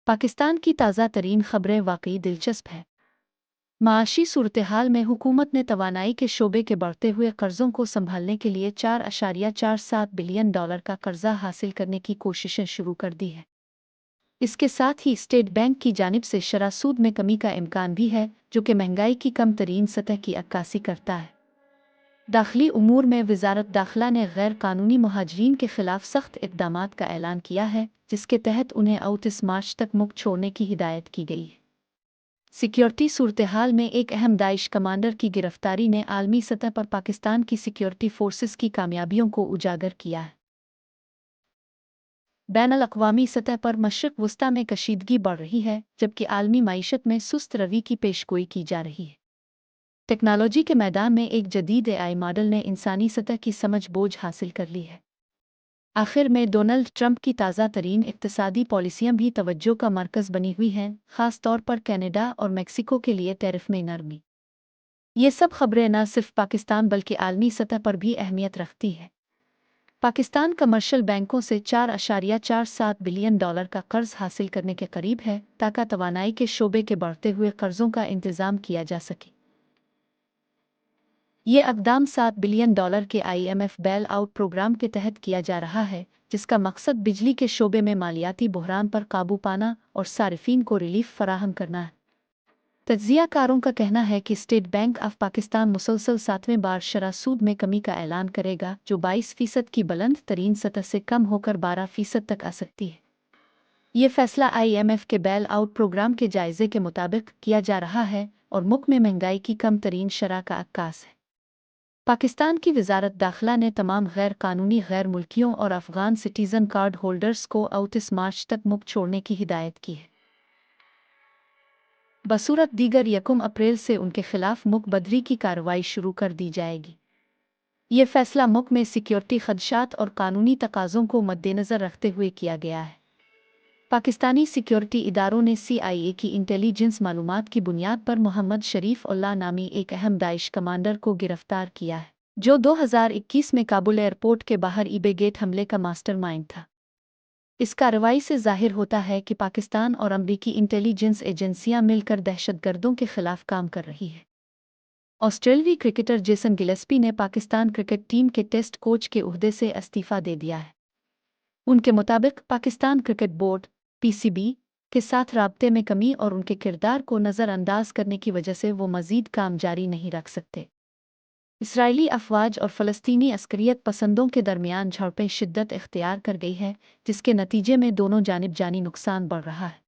पाकिस्तान की ताज़ा तरीन खबरें वाकई दिलचस्प हैं। माशी सूरत-ए-हाल में हुकूमत ने तवानाई के शोबे के बढ़ते हुए कर्जों को संभालने के लिए $4.47 बिलियन का कर्जा हासिल करने की कोशिशें शुरू कर दी है। इसके साथ ही स्टेट बैंक की जानिब से शरह सूद में कमी का इम्कान भी है, जो कि महंगाई की कम तरीन सतह की अक्कासी करता है। दाखिली उमूर में वजारत दाखिला ने गैर कानूनी मुहाजिरीन के खिलाफ सख्त इक़दामात का ऐलान किया है, जिसके तहत उन्हें 29 मार्च तक मुल्क छोड़ने की हिदायत की गई है। सिक्योरिटी सूरत-ए-हाल में एक अहम दाइश कमांडर की गिरफ्तारी ने आलमी सतह पर पाकिस्तान की सिक्योरिटी फोर्सेस की कामयाबियों को उजागर किया है। बैनुल-अक़वामी सतह पर मशरिक़ वस्ता में कशीदगी बढ़ रही है, जबकि आलमी मईशत में सुस्त रवि की पेशगोई की जा रही है। टेक्नोलॉजी के मैदान में एक जदीद एआई मॉडल ने इंसानी सतह की समझ बोझ हासिल कर ली है। आखिर में डोनाल्ड ट्रंप की ताज़ा तरीन इक़्तिसादी पॉलिसियां भी तवज्जो का मरकज़ बनी हुई हैं, ख़ास तौर पर कनाडा और मेक्सिको के लिए टैरिफ में नरमी। ये सब खबरें न सिर्फ पाकिस्तान बल्कि आलमी सतह पर भी अहमियत रखती हैं। पाकिस्तान कमर्शियल बैंकों से $4.47 बिलियन का कर्ज हासिल करने के करीब है, ताकि तवानाई के शोबे के बढ़ते हुए कर्जों का इंतज़ाम किया जा सके। ये इक़दाम $7 बिलियन के IMF बेल आउट प्रोग्राम के तहत किया जा रहा है, जिसका मकसद बिजली के शोबे में मालियाती बहरान पर काबू पाना और सारिफीन को रिलीफ फराहम करना है। तज्ज़ियाकारों का कहना है कि स्टेट बैंक ऑफ पाकिस्तान मुसलसल 7वें बार शरह सूद में कमी का ऐलान करेगा, जो 22% की बुलंद तरीन सतह से कम होकर 12% तक आ सकती है। ये फैसला IMF के बेल आउट प्रोग्राम के जायजे के मुताबिक किया जा रहा है और मुल्क में महंगाई की कम तरीन शरह का अक्कास है। पाकिस्तान की वजारत दाखिला ने तमाम गैर कानूनी गैर मुल्कियों और अफगान सिटीजन कार्ड होल्डर्स को 29 मार्च तक मुल्क छोड़ने की हिदायत की है। बसूरत दीगर 1 अप्रैल से उनके खिलाफ मुकबदरी की कार्रवाई शुरू कर दी जाएगी। ये फैसला मुल्क में सिक्योरिटी खदशात और कानूनी तकाज़ों को मद्देनज़र रखते हुए किया गया है। पाकिस्तानी सिक्योरिटी इदारों ने CIA की इंटेलिजेंस मालूमात की बुनियाद पर मोहम्मद शरीफ उल्लाह नामी एक अहम दाइश कमांडर को गिरफ्तार किया है, जो 2021 में काबुल एयरपोर्ट के बाहर ईबे गेट हमले का मास्टरमाइंड था। इस कार्रवाई से जाहिर होता है कि पाकिस्तान और अमरीकी इंटेलिजेंस एजेंसियां मिलकर दहशतगर्दों के खिलाफ काम कर रही है। ऑस्ट्रेलियाई क्रिकेटर जेसन गिलेस्पी ने पाकिस्तान क्रिकेट टीम के टेस्ट कोच के ओहदे से इस्तीफा दे दिया है। उनके मुताबिक पाकिस्तान क्रिकेट बोर्ड PCB के साथ राब्ते में कमी और उनके किरदार को नज़रअंदाज करने की वजह से वो मज़ीद काम जारी नहीं रख सकते। इसराइली अफवाज और फ़लस्तीनी अस्करियत पसंदों के दरमियान झड़पें शिद्दत इख्तियार कर गई है, जिसके नतीजे में दोनों जानिब जानी नुकसान बढ़ रहा है।